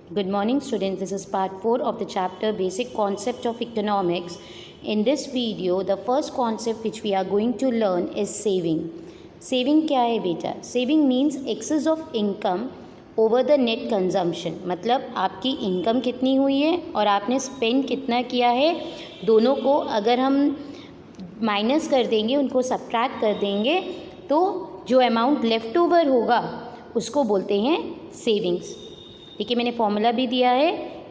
Good morning, students. This is part 4 of the chapter Basic Concept of Economics. In this video, the first concept which we are going to learn is saving. Saving क्या है बेटा? Saving means excess of income over the net consumption. मतलब आपकी income कितनी हुई है और आपने स्पेंड कितना किया है, दोनों को अगर हम माइनस कर देंगे, उनको सब्ट्रैक्ट कर देंगे, तो जो अमाउंट लेफ़्ट ओवर होगा उसको बोलते हैं सेविंग्स. ठीक है, मैंने फॉर्मूला भी दिया है.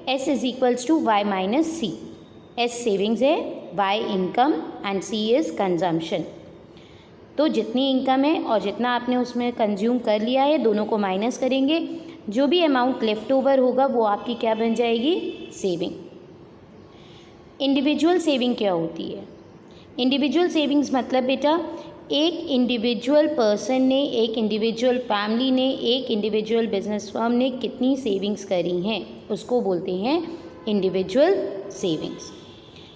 S = Y - C. S savings है, Y income and C is consumption. तो जितनी इनकम है और जितना आपने उसमें कंज्यूम कर लिया है, दोनों को माइनस करेंगे. जो भी अमाउंट लेफ़्ट ओवर होगा वो आपकी क्या बन जाएगी? सेविंग. इंडिविजुअल सेविंग क्या होती है? इंडिविजुअल सेविंग्स मतलब बेटा एक इंडिविजुअल पर्सन ने, एक इंडिविजुअल फैमिली ने, एक इंडिविजुअल बिजनेस फर्म ने कितनी सेविंग्स करी हैं उसको बोलते हैं individual savings.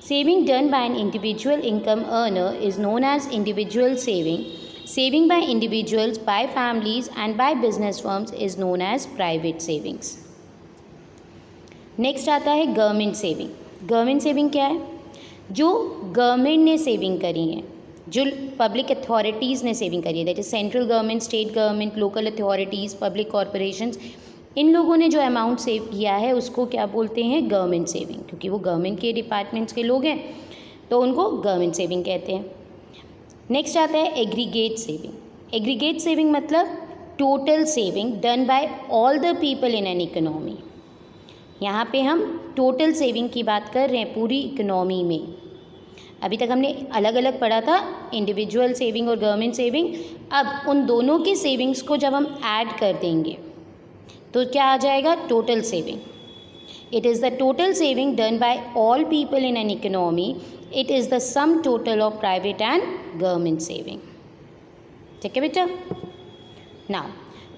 Saving done by an individual income earner is known as individual saving. Saving by individuals, by families and by business firms is known as private savings. Next आता है government saving. Government saving क्या है? जो government ने saving करी है, जो public authorities ने सेविंग करी है, that is central government, state government, local authorities, public corporations, इन लोगों ने जो अमाउंट सेव किया है उसको क्या बोलते हैं? Government saving. क्योंकि वो गवर्नमेंट के डिपार्टमेंट्स के लोग हैं तो उनको गवर्नमेंट सेविंग कहते हैं. नेक्स्ट आता है एग्रीगेट सेविंग. एग्रीगेट सेविंग मतलब total saving done by all the people in an economy. यहाँ पे हम टोटल सेविंग की बात कर रहे हैं पूरी इकोनॉमी में. अभी तक हमने अलग अलग पढ़ा था इंडिविजुअल सेविंग और गवर्नमेंट सेविंग. अब उन दोनों की सेविंग्स को जब हम ऐड कर देंगे तो क्या आ जाएगा? Total saving. It is the total saving done by all people in an economy. It is the sum total of private and government saving. ठीक है बेटा. Now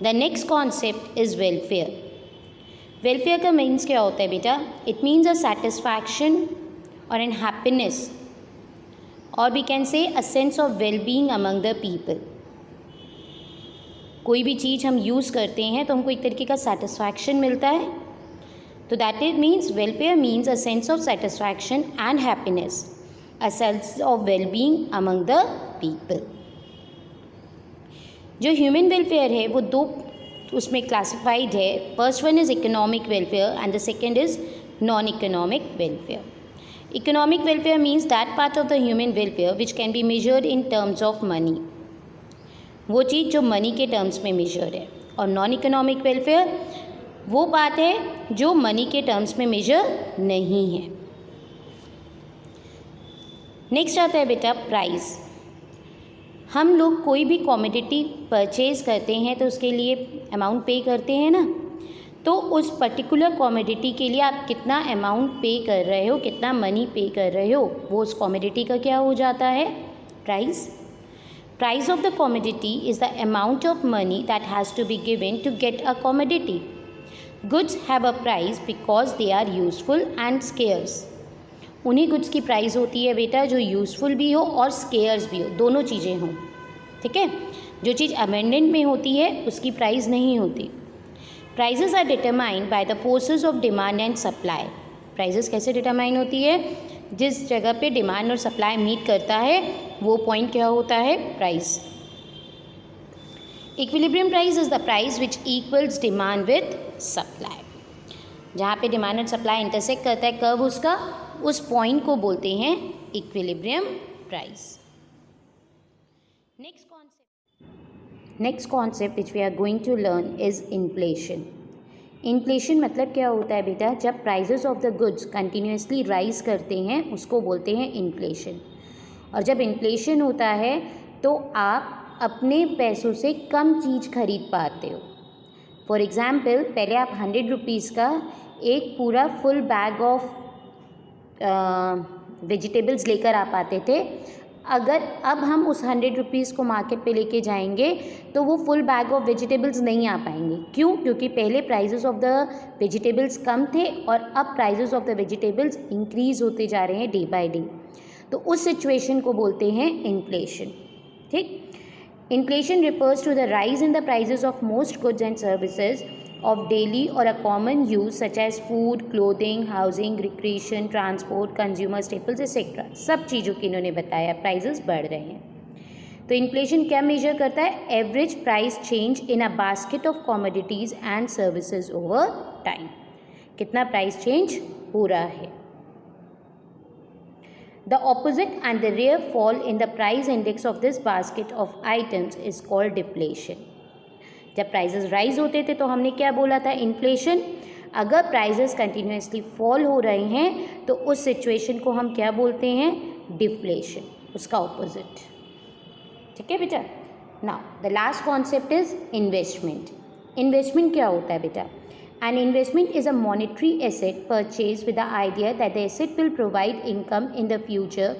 the next concept is welfare. Welfare का means क्या होता है बेटा? It means a satisfaction और an happiness, और we can say a sense of wellbeing among the people. कोई भी चीज़ हम यूज़ करते हैं तो हमको एक तरीके का सेटिस्फैक्शन मिलता है, तो that it means welfare means a sense of satisfaction and happiness, a sense of wellbeing among the people. जो ह्यूमन वेलफेयर है वो दो उसमें क्लासिफाइड है. First one is economic welfare and the second is non economic welfare. Economic welfare means that part of the human welfare which can be measured in terms of money. वो चीज़ जो money के terms में major है. और non economic welfare वो बात है जो मनी के टर्म्स में मेजर नहीं है. नेक्स्ट आता है बेटा प्राइस. हम लोग कोई भी कॉमोडिटी परचेज करते हैं तो उसके लिए अमाउंट पे करते हैं ना, तो उस पर्टिकुलर कॉमोडिटी के लिए आप कितना अमाउंट पे कर रहे हो, कितना मनी पे कर रहे हो, वो उस कॉमोडिटी का क्या हो जाता है? Price. Price of the commodity is the amount of money that has to be given to get a commodity. Goods have a price because they are useful and scarce. उन्हीं गुड्स की price होती है बेटा जो useful भी हो और scares भी हो, दोनों चीज़ें हों. ठीक है. जो चीज़ अबेंडेंट में होती है उसकी प्राइस नहीं होती. Prices are determined by the forces of demand and supply. Prices कैसे डिटरमाइन होती है? जिस जगह पे डिमांड और सप्लाई मीट करता है वो पॉइंट क्या होता है? Price. Equilibrium price is the price which equals demand with supply. जहाँ पे डिमांड और सप्लाई इंटरसेक्ट करता है कर्व उसका, उस पॉइंट को बोलते हैं equilibrium price. Next concept which we are going to learn is inflation. Inflation मतलब क्या होता है बेटा? जब prices of the goods continuously rise करते हैं उसको बोलते हैं इन्फ्लेशन. और जब इन्फ्लेशन होता है तो आप अपने पैसों से कम चीज़ खरीद पाते हो. फॉर एग्ज़ाम्पल, पहले आप 100 रुपीज़ का एक पूरा फुल बैग ऑफ वेजिटेबल्स लेकर आ पाते थे. अगर अब हम उस 100 रुपीज़ को मार्केट पे लेके जाएंगे तो वो फुल बैग ऑफ वेजिटेबल्स नहीं आ पाएंगे. क्यों? क्योंकि पहले प्राइजेस ऑफ द वेजिटेबल्स कम थे और अब prices of the vegetables increase होते जा रहे हैं डे बाय डे. तो उस सिचुएशन को बोलते हैं इन्फ्लेशन. ठीक. Inflation refers to the rise in the prices of most goods and services of daily or a common use such as food, clothing, housing, recreation, transport, consumer staples etc. सब चीज़ों की इन्होंने बताया prices बढ़ रहे हैं। तो इन्फ्लेशन क्या मेजर करता है? Average price change in a basket of commodities and services over time. कितना प्राइस चेंज हो रहा है। The opposite and the rare fall in the price index of this basket of items is called deflation. जब prices rise होते थे तो हमने क्या बोला था? इन्फ्लेशन। अगर प्राइजेस कंटिन्यूसली फॉल हो रहे हैं तो उस सिचुएशन को हम क्या बोलते हैं? डिफ्लेशन, उसका ऑपोजिट। ठीक है बेटा। Now the last concept is investment. Investment क्या होता है बेटा? An investment is a monetary asset purchased with the idea that the asset will provide income in the future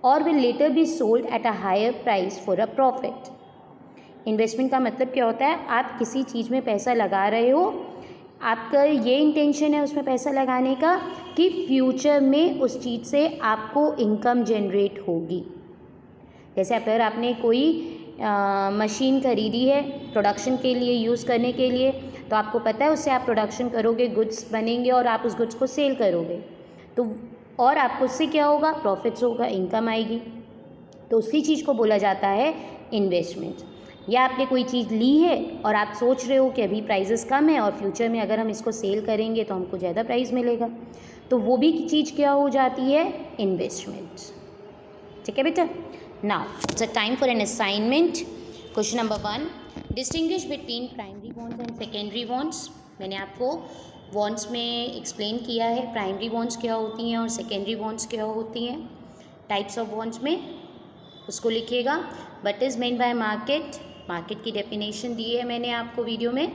or will later be sold at a higher price for a profit. Investment का मतलब क्या होता है? आप किसी चीज़ में पैसा लगा रहे हो, आपका ये इंटेंशन है उसमें पैसा लगाने का कि फ्यूचर में उस चीज़ से आपको इनकम जनरेट होगी। जैसे अगर आपने कोई मशीन खरीदी है प्रोडक्शन के लिए, यूज़ करने के लिए, तो आपको पता है उससे आप प्रोडक्शन करोगे, गुड्स बनेंगे और आप उस गुड्स को सेल करोगे, तो और आपको उससे क्या होगा? प्रॉफिट्स होगा, इनकम आएगी। तो उसी चीज़ को बोला जाता है इन्वेस्टमेंट। या आपने कोई चीज़ ली है और आप सोच रहे हो कि अभी प्राइजेस कम है और फ्यूचर में अगर हम इसको सेल करेंगे तो हमको ज़्यादा प्राइस मिलेगा, तो वो भी चीज़ क्या हो जाती है? इन्वेस्टमेंट। ठीक है बेटा। Now it's a time for an assignment. Question number 1, distinguish between primary bonds and secondary bonds. मैंने आपको बॉन्ड्स में एक्सप्लेन किया है प्राइमरी बॉन्ड्स क्या होती हैं और सेकेंडरी बॉन्ड्स क्या होती हैं। टाइप्स ऑफ बॉन्ड्स में उसको लिखिएगा। What is main bye market? Market की डेफिनेशन दी है मैंने आपको वीडियो में।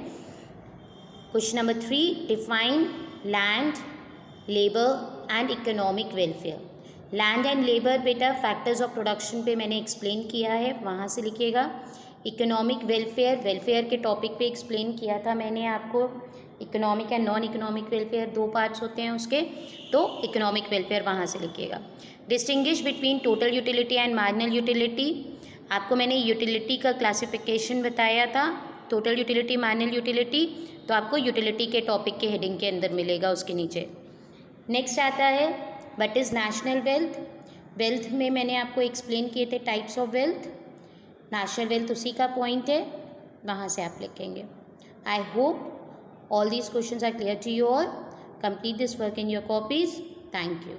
Question number 3, define land, labour and economic welfare. Land and labour बेटा फैक्टर्स ऑफ प्रोडक्शन पे मैंने एक्सप्लेन किया है, वहाँ से लिखिएगा। इकोनॉमिक वेलफेयर, वेलफेयर के टॉपिक पे एक्सप्लेन किया था मैंने आपको। Economic and non economic welfare 2 parts होते हैं उसके, तो इकोनॉमिक वेलफेयर वहाँ से लिखिएगा। Distinguish between total utility and marginal utility. आपको मैंने यूटिलिटी का क्लासिफिकेशन बताया था, टोटल यूटिलिटी, मार्जिनल यूटिलिटी, तो आपको यूटिलिटी के टॉपिक के हेडिंग के अंदर मिलेगा उसके नीचे। नेक्स्ट आता है what is national wealth. Wealth में मैंने आपको एक्सप्लेन किए थे types of wealth. National wealth उसी का पॉइंट है, वहाँ से आप लिखेंगे। I hope all these questions are clear to you all. Complete this work in your copies. Thank you.